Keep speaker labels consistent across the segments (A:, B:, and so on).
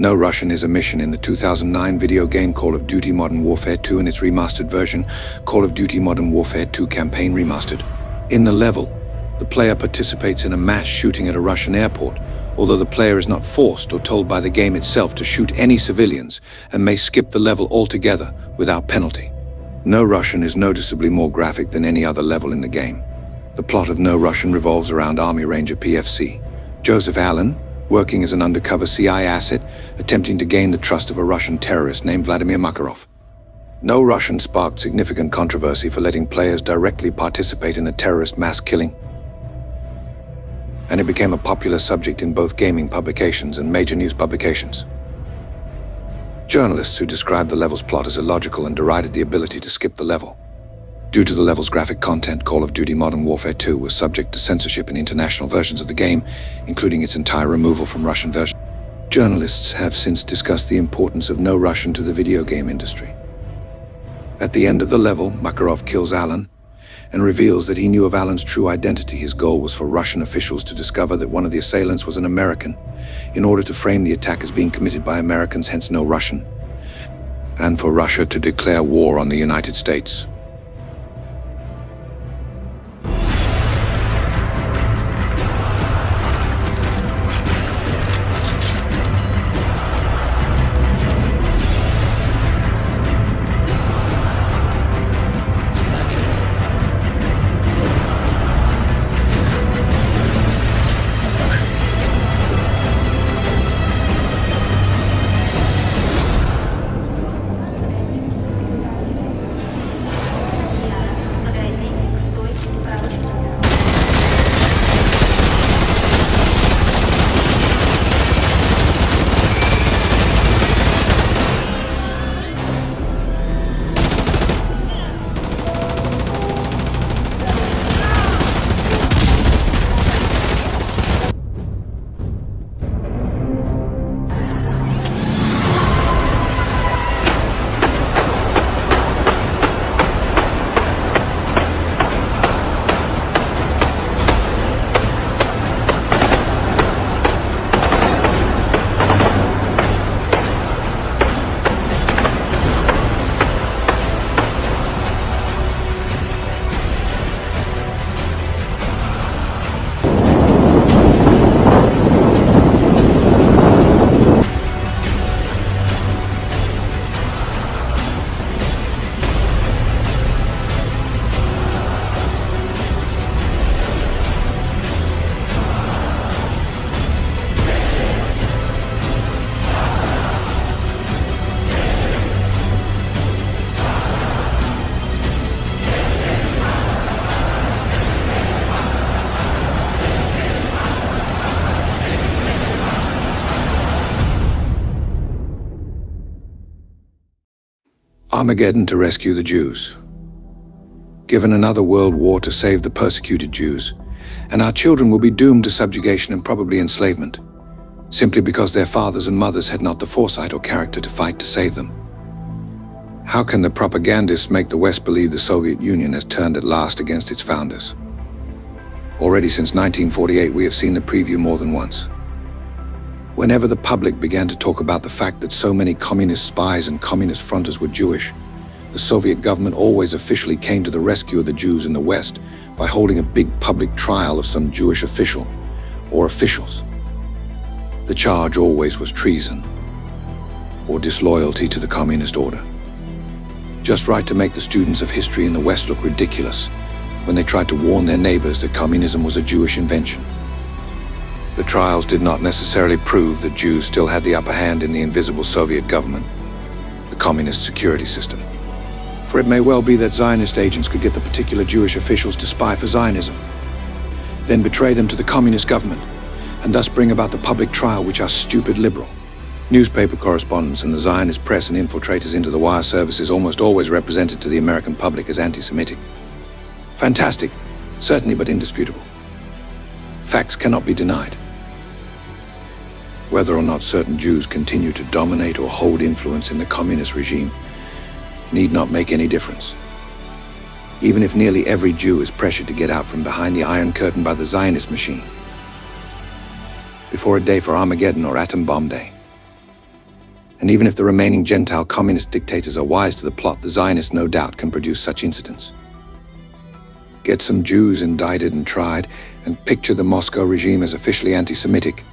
A: No Russian is a mission in the 2009 video game Call of Duty Modern Warfare 2 and its remastered version, Call of Duty Modern Warfare 2 Campaign Remastered. In the level, the player participates in a mass shooting at a Russian airport, although the player is not forced or told by the game itself to shoot any civilians and may skip the level altogether without penalty. No Russian is noticeably more graphic than any other level in the game. The plot of No Russian revolves around Army Ranger PFC Joseph Allen, working as an undercover CI asset, attempting to gain the trust of a Russian terrorist named Vladimir Makarov. No Russian sparked significant controversy for letting players directly participate in a terrorist mass killing, and it became a popular subject in both gaming publications and major news publications. Journalists who described the level's plot as illogical and derided the ability to skip the level. Due to the level's graphic content, Call of Duty Modern Warfare 2 was subject to censorship in international versions of the game, including its entire removal from Russian version. Journalists have since discussed the importance of No Russian to the video game industry. At the end of the level, Makarov kills Allen and reveals that he knew of Allen's true identity. His goal was for Russian officials to discover that one of the assailants was an American, in order to frame the attack as being committed by Americans, hence No Russian, and for Russia to declare war on the United States. Armageddon to rescue the Jews. Given another world war to save the persecuted Jews, and our children will be doomed to subjugation and probably enslavement, simply because their fathers and mothers had not the foresight or character to fight to save them. How can the propagandists make the West believe the Soviet Union has turned at last against its founders? Already since 1948, we have seen the preview more than once. Whenever the public began to talk about the fact that so many communist spies and communist fronters were Jewish, the Soviet government always officially came to the rescue of the Jews in the West by holding a big public trial of some Jewish official or officials. The charge always was treason or disloyalty to the communist order. Just right to make the students of history in the West look ridiculous when they tried to warn their neighbors that communism was a Jewish invention. The trials did not necessarily prove that Jews still had the upper hand in the invisible Soviet government, the communist security system. For it may well be that Zionist agents could get the particular Jewish officials to spy for Zionism, then betray them to the communist government, and thus bring about the public trial which our stupid liberal newspaper correspondents and the Zionist press and infiltrators into the wire services almost always represented to the American public as anti-Semitic. Fantastic, certainly, but indisputable. Facts cannot be denied. Whether or not certain Jews continue to dominate or hold influence in the communist regime need not make any difference. Even if nearly every Jew is pressured to get out from behind the Iron Curtain by the Zionist machine, before a day for Armageddon or Atom Bomb Day, And even if the remaining Gentile communist dictators are wise to the plot, the Zionists no doubt can produce such incidents. Get some Jews indicted and tried, and picture the Moscow regime as officially anti-Semitic.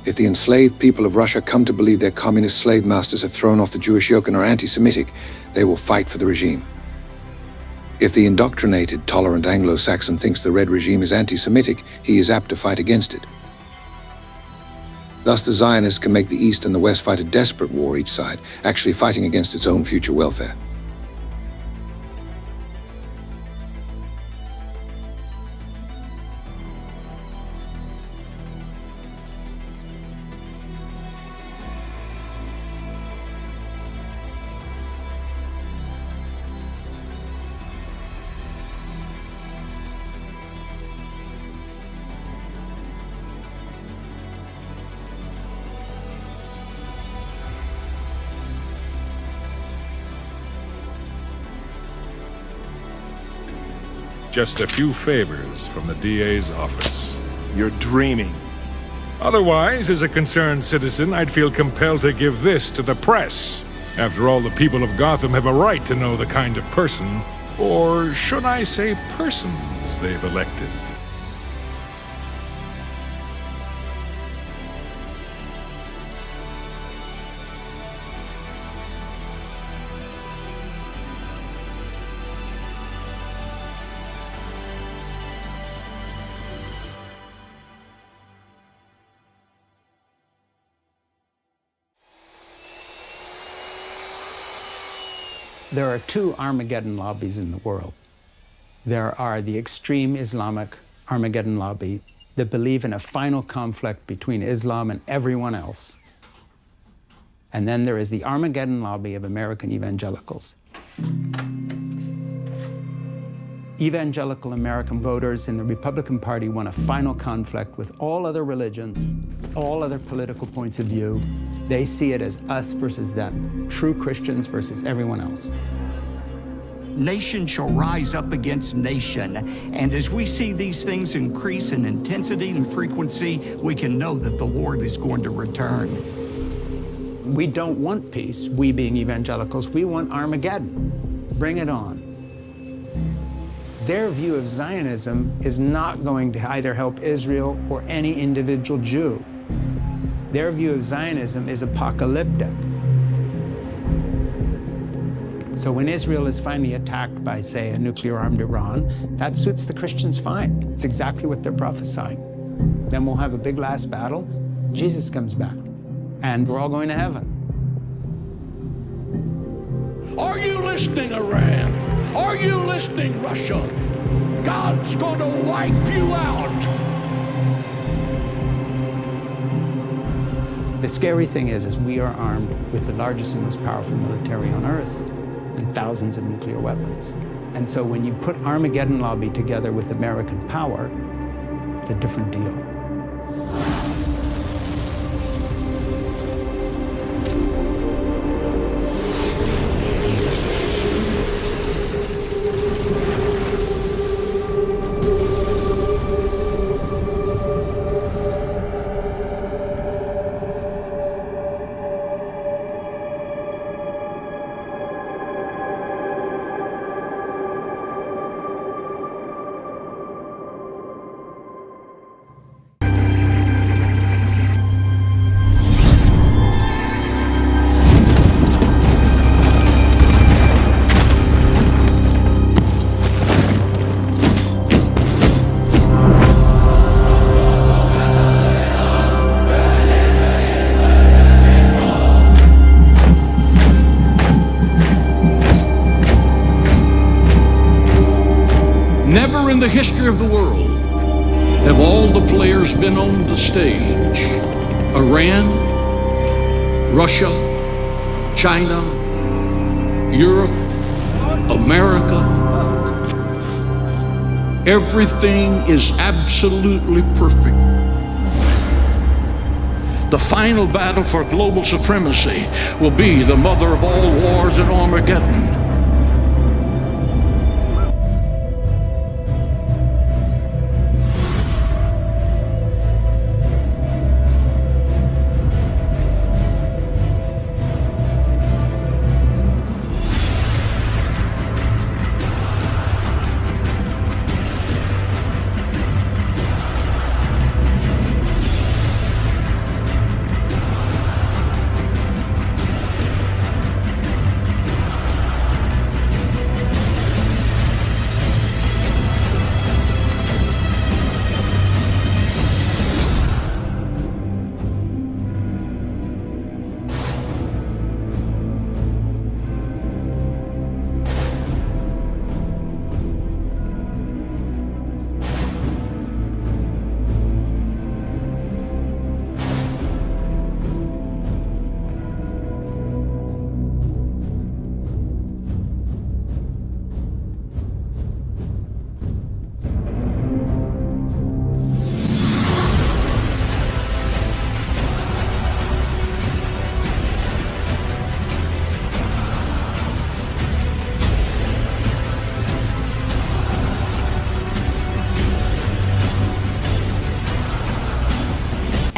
A: If the enslaved people of Russia come to believe their communist slave masters have thrown off the Jewish yoke and are anti-Semitic, they will fight for the regime. If the indoctrinated, tolerant Anglo-Saxon thinks the Red regime is anti-Semitic, he is apt to fight against it. Thus, the Zionists can make the East and the West fight a desperate war, each side actually fighting against its own future welfare.
B: Just a few favors from the DA's office.
C: You're dreaming.
B: Otherwise, as a concerned citizen, I'd feel compelled to give this to the press. After all, the people of Gotham have a right to know the kind of person, or should I say persons, they've elected.
D: There are two Armageddon lobbies in the world. There are the extreme Islamic Armageddon lobby that believe in a final conflict between Islam and everyone else. And then there is the Armageddon lobby of American evangelicals. Evangelical American voters in the Republican Party want a final conflict with all other religions, all other political points of view. They see it as us versus them, true Christians versus everyone else.
E: Nation shall rise up against nation, and as we see these things increase in intensity and frequency, we can know that the Lord is going to return.
D: We don't want peace, we being evangelicals, we want Armageddon. Bring it on. Their view of Zionism is not going to either help Israel or any individual Jew. Their view of Zionism is apocalyptic. So when Israel is finally attacked by, say, a nuclear-armed Iran, that suits the Christians fine. It's exactly what they're prophesying. Then we'll have a big last battle, Jesus comes back, and we're all going to heaven.
F: Are you listening, Iran? Are you listening, Russia? God's going to wipe you out.
D: The scary thing is we are armed with the largest and most powerful military on earth and thousands of nuclear weapons. And so when you put Armageddon lobby together with American power, it's a different deal.
F: Never in the history of the world have all the players been on the stage. Iran, Russia, China, Europe, America. Everything is absolutely perfect. The final battle for global supremacy will be the mother of all wars at Armageddon.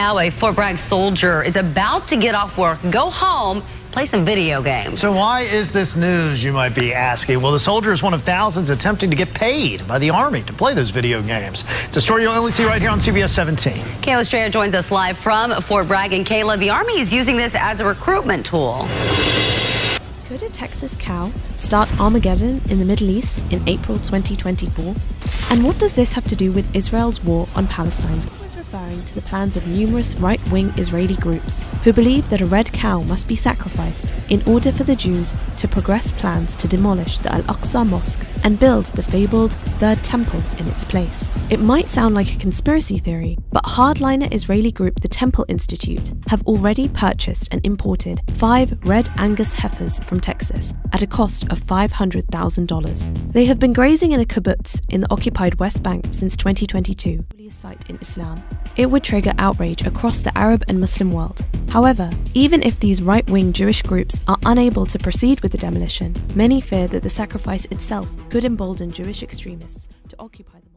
C: Now a Fort Bragg soldier is about to get off work, go home, play some video games.
G: So why is this news, you might be asking? Well, the soldier is one of thousands attempting to get paid by the Army to play those video games. It's a story you'll only see right here on CBS 17.
C: Kayla Strayer joins us live from Fort Bragg. And Kayla, the Army is using this as a recruitment tool.
H: Could a Texas cow start Armageddon in the Middle East in April 2024? And what does this have to do with Israel's war on Palestine? It was referring to the plans of numerous right-wing Israeli groups who believe that a red cow must be sacrificed in order for the Jews to progress plans to demolish the Al-Aqsa Mosque and build the fabled Third Temple in its place. It might sound like a conspiracy theory, but hardliner Israeli group the Temple Institute have already purchased and imported 5 red Angus heifers from Texas at a cost of $500,000. They have been grazing in a kibbutz in the occupied West Bank since 2022, the holiest site in Islam. It would trigger outrage across the Arab and Muslim world. However, even if these right-wing Jewish groups are unable to proceed with the demolition, many fear that the sacrifice itself could embolden Jewish extremists to occupy the